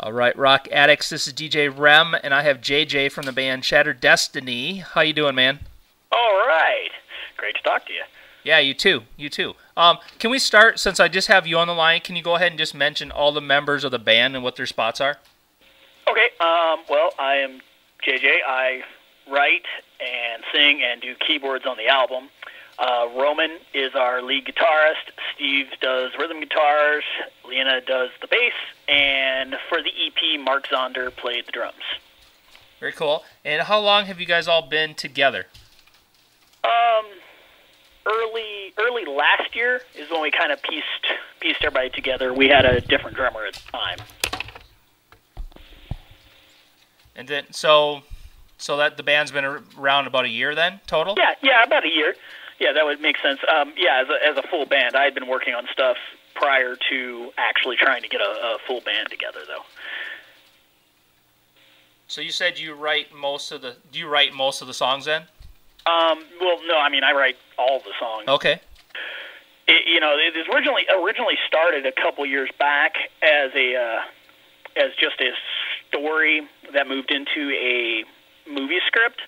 All right, Rock Addicts, this is DJ REM, and I have JJ from the band Shattered Destiny. How you doing, man? All right. Great to talk to you. Yeah, you too. You too. Can we start, since I just have you on the line, can you go ahead and just mention all the members of the band and what their spots are? Okay, well, I am JJ. I write and sing and do keyboards on the album. Roman is our lead guitarist. Steve does rhythm guitars. Lena does the bass. And for the EP, Mark Zonder played the drums. Very cool. And how long have you guys all been together? Early last year is when we kind of pieced everybody together. We had a different drummer at the time. And then, so that the band's been around about a year then, total? Yeah, about a year. Yeah, that would make sense. Yeah, as a full band, I had been working on stuff prior to actually trying to get a full band together, though. So you said you write most of the. Do you write most of the songs then? Well, no, I mean I write all the songs. Okay. It originally started a couple years back as just a story that moved into a movie script.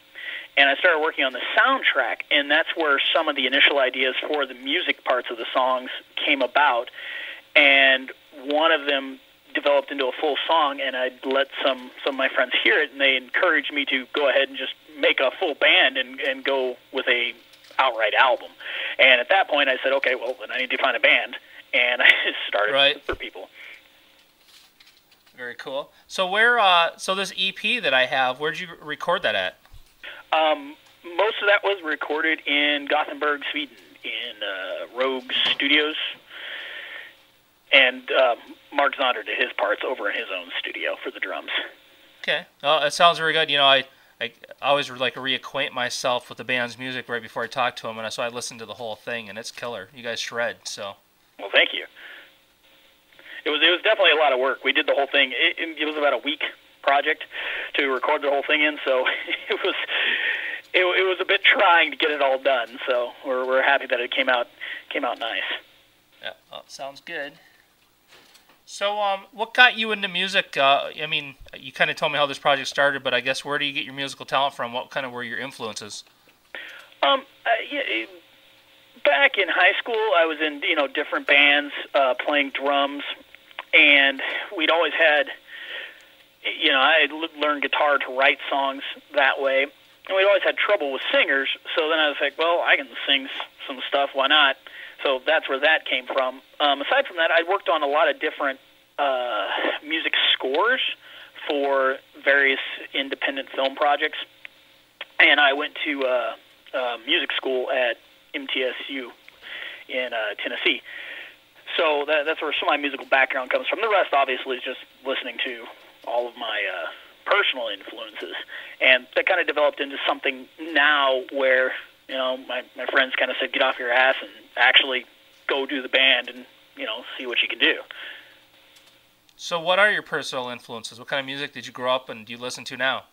And I started working on the soundtrack, and that's where some of the initial ideas for the music parts of the songs came about. And one of them developed into a full song, and I let some of my friends hear it, and they encouraged me to go ahead and just make a full band and go with a outright album. And at that point, I said, okay, well, then I need to find a band, and I started for people. Very cool. So so this EP that I have, where'd you record that at? Most of that was recorded in Gothenburg, Sweden, in Rogue Studios, and Mark Zonder did his parts over in his own studio for the drums. Okay, well, it sounds very good. I always like to reacquaint myself with the band's music right before I talk to them, and so I listened to the whole thing, and it's killer. You guys shred, so. Well, thank you. It was definitely a lot of work. We did the whole thing. It was about a week project to record the whole thing in, so it was a bit trying to get it all done. So we're happy that it came out nice. Yeah, well, sounds good. So what got you into music? I mean, you kind of told me how this project started, but I guess where do you get your musical talent from? What kind of were your influences? Back in high school, I was in different bands playing drums, and we'd always had. I learned guitar to write songs that way, and we'd always had trouble with singers, so then I was like, well, I can sing some stuff, why not? So that's where that came from. Aside from that, I worked on a lot of different music scores for various independent film projects, and I went to music school at MTSU in Tennessee. So that's where some of my musical background comes from. The rest, obviously, is just listening to all of my personal influences, and that kind of developed into something now where my friends kind of said, get off your ass and actually go do the band and see what you can do. So what are your personal influences? What kind of music did you grow up and do you listen to now?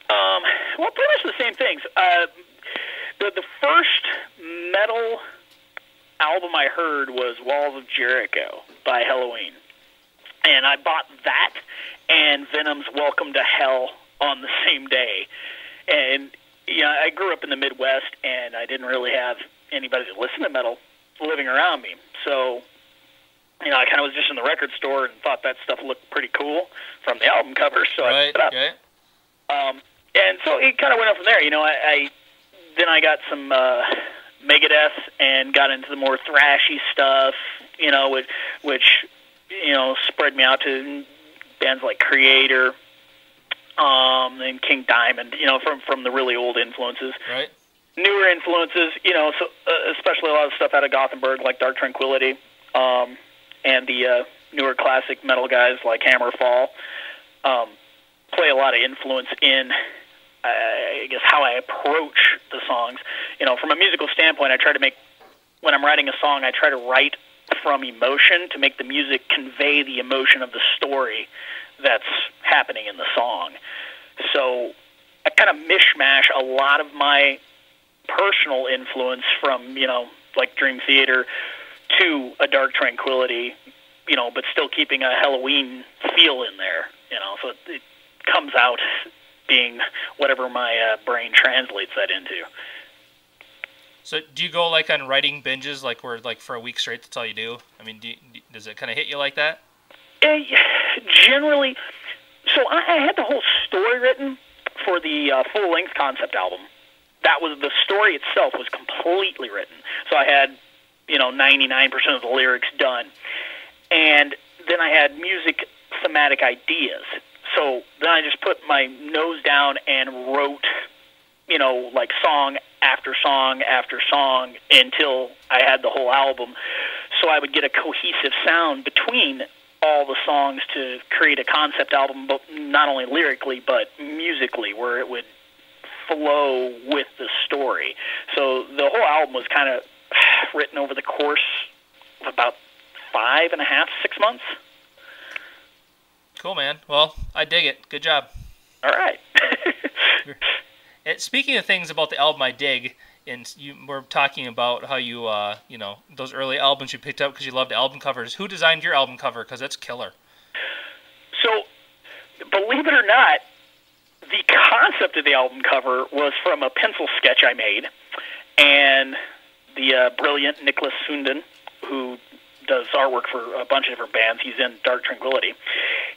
Well, pretty much the same things. The first metal album I heard was Walls of Jericho by Halloween, and I bought that and Venom's Welcome to Hell on the same day. And I grew up in the Midwest, and I didn't really have anybody to listen to metal living around me. So, I kind of was just in the record store and thought that stuff looked pretty cool from the album cover, so I picked it up. Okay. And so it kind of went up from there. Then I got some Megadeth and got into the more thrashy stuff, which spread me out to bands like Creator, and King Diamond, from the really old influences. Right. Newer influences, so especially a lot of stuff out of Gothenburg, like Dark Tranquillity, and the newer classic metal guys like Hammerfall, play a lot of influence in, I guess, how I approach the songs. From a musical standpoint, when I'm writing a song, I try to write from emotion to make the music convey the emotion of the story that's happening in the song. So I kind of mishmash a lot of my personal influence from, like Dream Theater to A Dark Tranquillity but still keeping a Halloween feel in there, so it comes out being whatever my brain translates that into. So do you go like on writing binges, like where like for a week straight that's all you do? I mean, does it kind of hit you like that? Generally, so I had the whole story written for the full-length concept album. That was the story itself was completely written. So I had 99% of the lyrics done, and then I had music thematic ideas. So then I just put my nose down and wrote, like song after song after song until I had the whole album. So I would get a cohesive sound between all the songs to create a concept album, but not only lyrically, but musically, where it would flow with the story. So the whole album was kind of written over the course of about 5.5, 6 months. Cool, man. Well, I dig it. Good job. All right. Speaking of things about the album I dig, and you were talking about how you, those early albums you picked up because you loved album covers. Who designed your album cover? Because that's killer. So, believe it or not, the concept of the album cover was from a pencil sketch I made, and the brilliant Nicholas Sunden, who does artwork for a bunch of different bands, he's in Dark Tranquillity,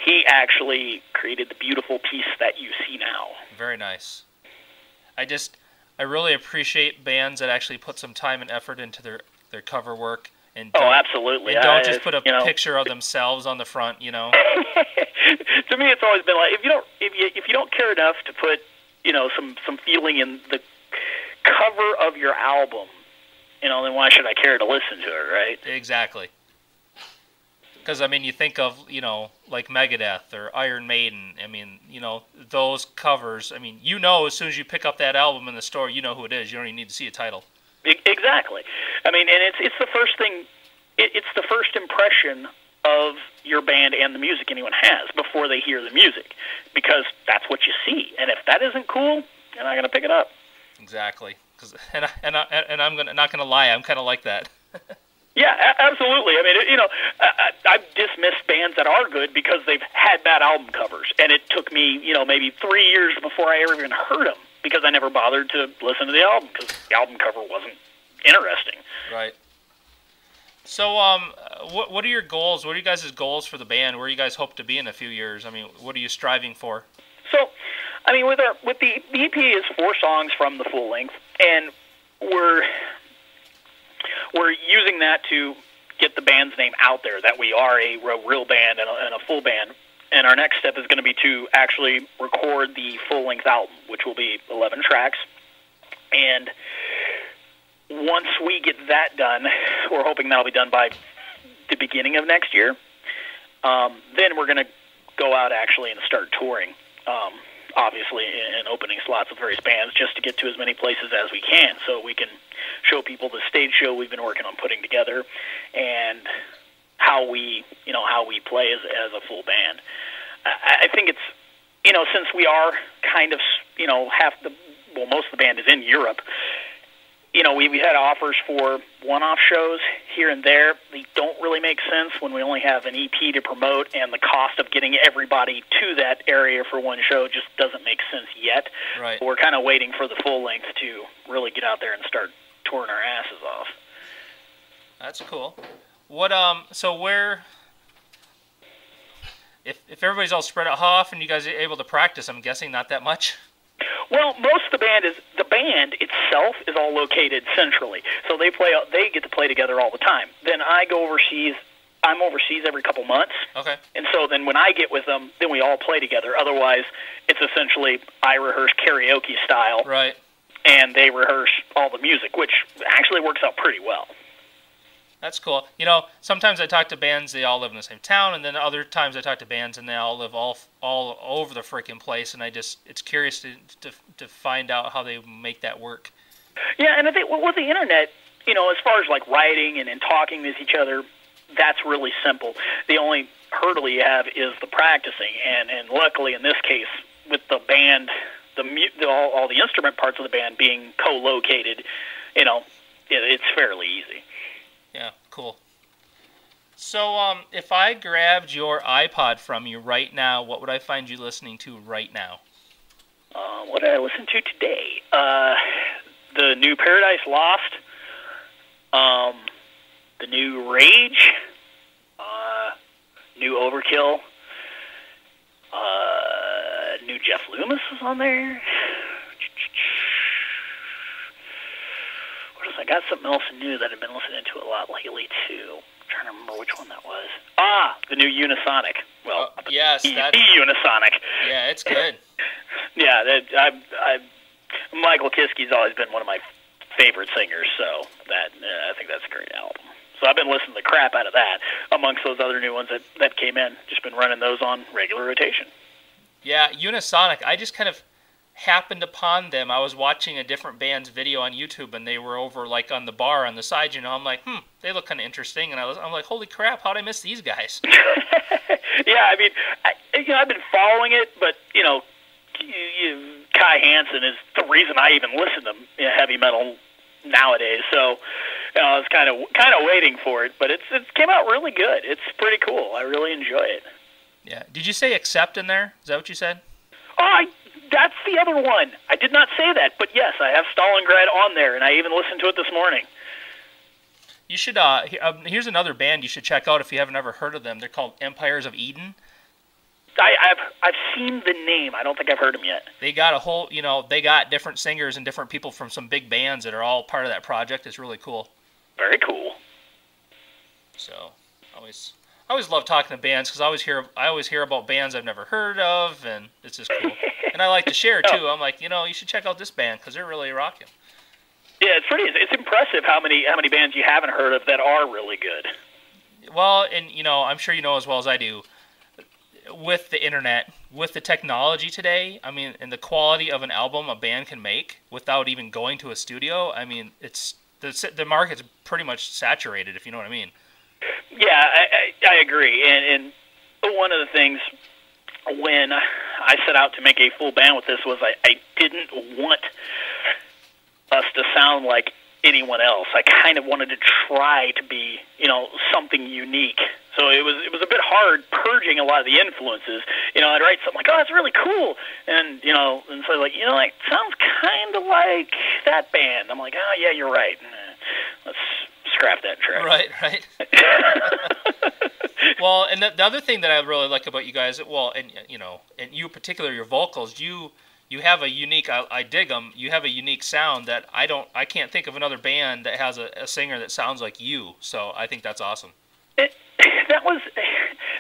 he actually created the beautiful piece that you see now. Very nice. I really appreciate bands that actually put some time and effort into their cover work. And absolutely. And don't just put a picture of themselves on the front, To me, it's always been like, if you don't care enough to put, some feeling in the cover of your album, then why should I care to listen to it, right? Exactly. Because, you think of, like Megadeth or Iron Maiden. Those covers. As soon as you pick up that album in the store, you know who it is. You don't even need to see a title. Exactly. And it's the first thing. It's the first impression of your band and the music anyone has before they hear the music, because that's what you see. And if that isn't cool, you're not going to pick it up. Exactly. I'm not gonna lie, I'm kind of like that. Yeah, absolutely. I've dismissed bands that are good because they've had bad album covers, and it took me, maybe 3 years before I ever even heard them because I never bothered to listen to the album because the album cover wasn't interesting. Right. So, what are your goals? What are you guys' goals for the band? Where do you guys hope to be in a few years? What are you striving for? So, with the EP is 4 songs from the full length, and we're using that to get the band's name out there, that we are a real band and a full band. And our next step is going to be to actually record the full-length album, which will be 11 tracks. And once we get that done, we're hoping that'll be done by the beginning of next year. Then we're going to go out actually and start touring, obviously, in opening slots with various bands, just to get to as many places as we can, so we can show people the stage show we've been working on putting together and how we play as a full band. I think it's, since we are kind of, most of the band is in Europe. We had offers for one-off shows here and there. They don't really make sense when we only have an EP to promote, and the cost of getting everybody to that area for one show just doesn't make sense yet. Right. We're kind of waiting for the full length to really get out there and start touring our asses off. That's cool. If everybody's all spread out, how often you guys are able to practice? I'm guessing not that much. Well, most of the band itself is all located centrally, so they get to play together all the time. Then I go overseas. I'm overseas every couple months. Okay. And so then when I get with them, then we all play together. Otherwise, it's essentially I rehearse karaoke style, right, and they rehearse all the music, which actually works out pretty well. That's cool. Sometimes I talk to bands, they all live in the same town, and then other times I talk to bands and they all live all over the freaking place, and it's curious to find out how they make that work. Yeah, and I think with the internet, as far as like writing and talking with each other, that's really simple. The only hurdle you have is the practicing, and luckily in this case, with the band, all the instrument parts of the band being co-located, it's fairly easy. Yeah, cool. So, if I grabbed your iPod from you right now, what would I find you listening to right now? What did I listen to today? The new Paradise Lost, the new Rage, new Overkill, new Jeff Loomis is on there. What else? I got something else new that I've been listening to a lot lately too. I'm trying to remember which one that was. The new Unisonic. Well, yes, that's Unisonic. Yeah, it's good. Yeah, Michael Kiskey's always been one of my favorite singers, so I think that's a great album. So I've been listening to the crap out of that, amongst those other new ones that came in. Just been running those on regular rotation. Yeah, Unisonic, I just kind of happened upon them. I was watching a different band's video on YouTube, and they were over like on the bar on the side, I'm like, they look kind of interesting, and I'm like, holy crap, how'd I miss these guys? Yeah, I mean, I've been following it, but, Kai Hansen is the reason I even listen to heavy metal nowadays. So, I was kind of waiting for it, but it came out really good. It's pretty cool. I really enjoy it. Yeah. Did you say Accept in there? Is that what you said? That's the other one. I did not say that, but yes, I have Stalingrad on there, and I even listened to it this morning. You should. Here's another band you should check out if you haven't ever heard of them. They're called Empires of Eden. I've seen the name. I don't think I've heard them yet. They got a whole, they got different singers and different people from some big bands that are all part of that project. It's really cool. Very cool. So, I always love talking to bands because I always hear about bands I've never heard of, and it's just cool. And I like to share too. I'm like, you should check out this band because they're really rocking. Yeah, it's impressive how many bands you haven't heard of that are really good. Well, and I'm sure you know as well as I do. With the internet, with the technology today, I mean, and the quality of an album a band can make without even going to a studio, I mean, it's the market's pretty much saturated, if you know what I mean. Yeah, I agree. And one of the things when I set out to make a full band with this was I didn't want us to sound like anyone else. I kind of wanted to try to be, something unique. So it was a bit hard purging a lot of the influences. I'd write something like, "Oh, that's really cool," and and so like, it sounds kind of like that band. I'm like, "Oh, yeah, you're right. Let's scrap that track." Right. Well, and the other thing that I really like about you guys, and you in particular, your vocals, you have a unique. I dig them. You have a unique sound that I can't think of another band that has a singer that sounds like you. So I think that's awesome.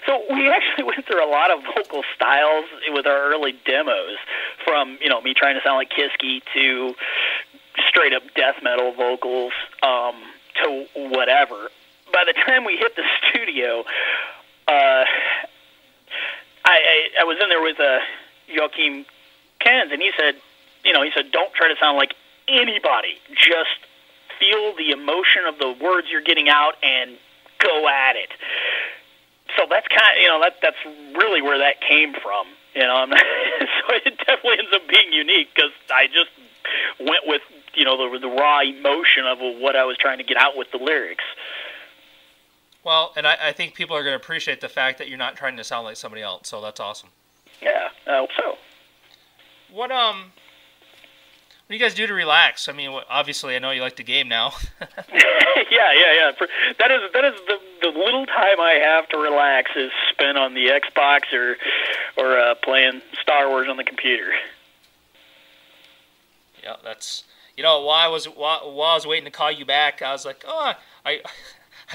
So we actually went through a lot of vocal styles with our early demos, from me trying to sound like Kiski to straight up death metal vocals to whatever. By the time we hit the studio, I was in there with Joachim Kenz, and he said, don't try to sound like anybody. Just feel the emotion of the words you're getting out and go at it. So that's that's really where that came from. So it definitely ends up being unique because I just went with the raw emotion of what I was trying to get out with the lyrics. Well, and I think people are going to appreciate the fact that you're not trying to sound like somebody else. So that's awesome. Yeah, I hope so. What do you guys do to relax? I mean, obviously, I know you like the game now. Yeah. That is the little time I have to relax is spent on the Xbox or playing Star Wars on the computer. Yeah, that's while I was waiting to call you back, I was like, I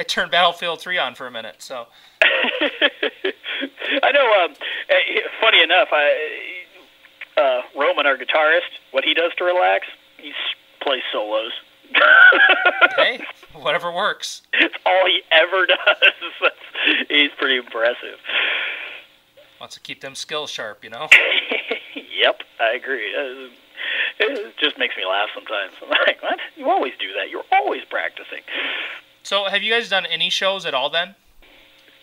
turned Battlefield 3 on for a minute. So I know. Funny enough, Roman, our guitarist, what he does to relax, he plays solos. Hey, whatever works. It's all he ever does. He's pretty impressive. Wants to keep them skills sharp, Yep, I agree. It just makes me laugh sometimes. I'm like, what? You always do that. You're always practicing. So have you guys done any shows at all then?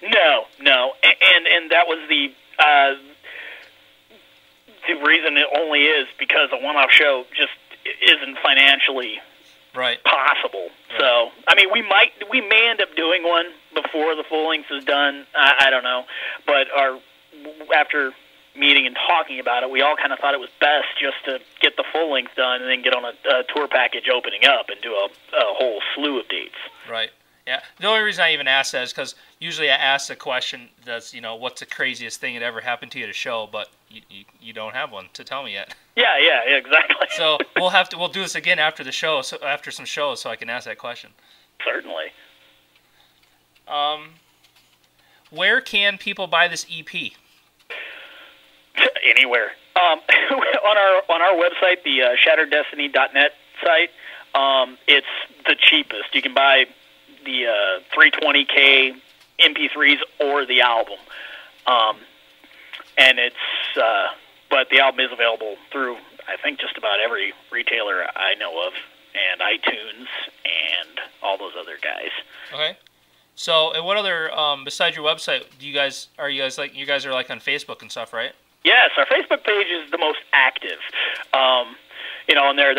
No. And that was the reason it only is because a one-off show just isn't financially possible. Right. So, I mean, we may end up doing one, before the full length is done. I don't know, but after meeting and talking about it, we all kind of thought it was best just to get the full length done and then get on a tour package opening up and do a whole slew of dates. Right. Yeah. The only reason I even ask that is because usually I ask the question that's, what's the craziest thing that ever happened to you at a show, but you don't have one to tell me yet. Yeah, exactly. So we'll do this again after the show, so after some shows, so I can ask that question. Certainly. Where can people buy this EP? Anywhere. On our website, the shattereddestiny.net site, it's the cheapest. You can buy the 320K MP3s or the album, and but the album is available through, I think, just about every retailer I know of, and iTunes and all those other guys. Okay. So, and what other besides your website, you guys are on Facebook and stuff, right? Yes, our Facebook page is the most active. And there,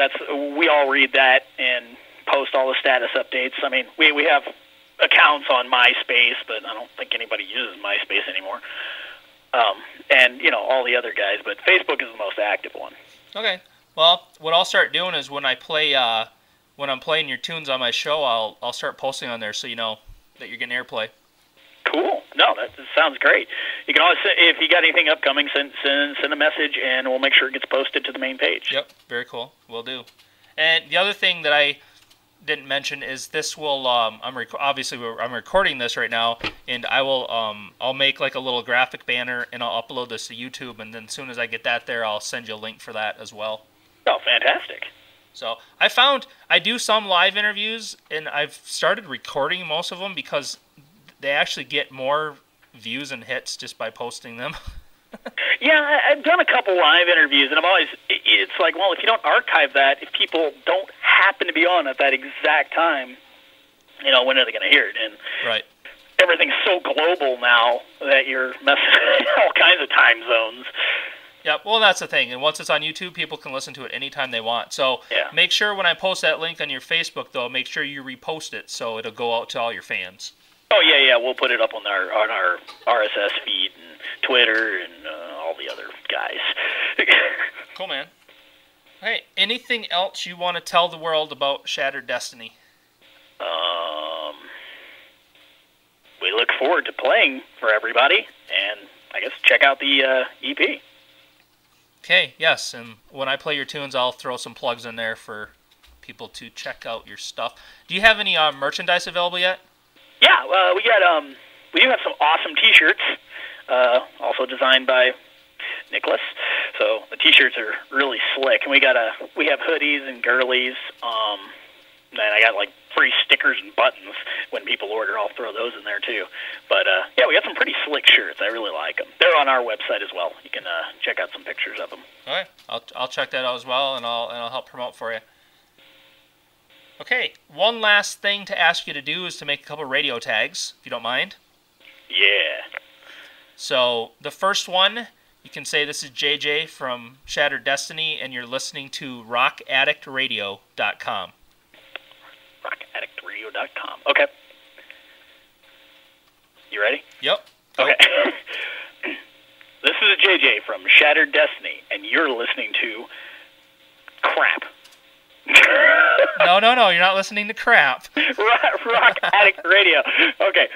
we all read that and post all the status updates. I mean, we have accounts on MySpace, but I don't think anybody uses MySpace anymore. And all the other guys, but Facebook is the most active one. Okay. Well, what I'll start doing is when I'm playing your tunes on my show, I'll start posting on there so you know that you're getting airplay. Cool. No, that sounds great. You can always, if you got anything upcoming, send a message, and we'll make sure it gets posted to the main page. Yep, very cool. Will do. And the other thing that I didn't mention is this will. I'm recording this right now, and I'll make like a little graphic banner, and I'll upload this to YouTube, and then as soon as I get that there, I'll send you a link for that as well. Oh, fantastic. So I found I do some live interviews, and I've started recording most of them because they actually get more views and hits just by posting them. Yeah, I've done a couple live interviews, and it's like, well, if you don't archive that, if people don't happen to be on at that exact time, when are they going to hear it? And right. Everything's so global now that you're messing with all kinds of time zones. Yeah, well, that's the thing. And once it's on YouTube, people can listen to it anytime they want. So Make sure when I post that link on your Facebook, though, make sure you repost it so it'll go out to all your fans. Oh, yeah, we'll put it up on our RSS feed and Twitter and all the other guys. Cool, man. Hey, anything else you want to tell the world about Shattered Destiny? We look forward to playing for everybody, and I guess check out the EP. Okay, yes, and when I play your tunes, I'll throw some plugs in there for people to check out your stuff. Do you have any merchandise available yet? Yeah, we do have some awesome T-shirts, also designed by Nicholas. So the T-shirts are really slick, and we have hoodies and girlies. And I got like free stickers and buttons when people order. I'll throw those in there too. But we got some pretty slick shirts. I really like them. They're on our website as well. You can check out some pictures of them. All right, I'll check that out as well, and I'll help promote for you. Okay, one last thing to ask you to do is to make a couple radio tags, if you don't mind. Yeah. So the first one, you can say this is JJ from Shattered Destiny, and you're listening to rockaddictradio.com. rockaddictradio.com. Okay. You ready? Yep. Okay. This is JJ from Shattered Destiny, and you're listening to crap. No, you're not listening to crap. Rock Addict Radio. Okay.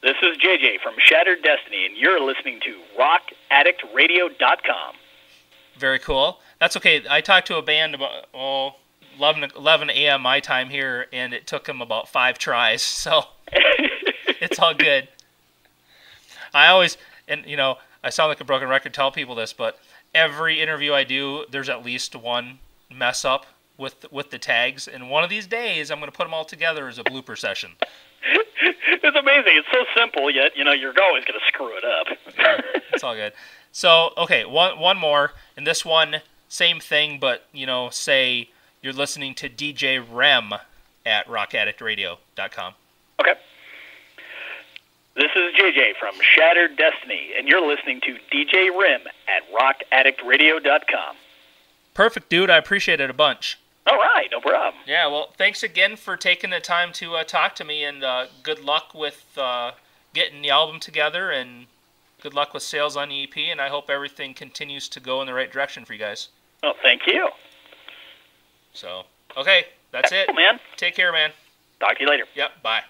This is JJ from Shattered Destiny, and you're listening to rockaddictradio.com. Very cool. That's okay. I talked to a band about 11 a.m. my time here, and it took them about 5 tries, so it's all good. I always, I sound like a broken record, tell people this, but every interview I do, there's at least one mess up with the tags, and one of these days I'm going to put them all together as a blooper session. It's amazing. It's so simple, yet you're always going to screw it up. Yeah, it's all good. So, okay, one more, and this one, same thing, but say you're listening to DJ REM at rockaddictradio.com. Okay. This is JJ from Shattered Destiny, and you're listening to DJ REM at rockaddictradio.com. Perfect, dude. I appreciate it a bunch. All right, no problem. Yeah, well, thanks again for taking the time to talk to me, and good luck with getting the album together, and good luck with sales on the EP, and I hope everything continues to go in the right direction for you guys. Oh, thank you. So, okay, that's it. Cool, man. Take care, man. Talk to you later. Yep, bye.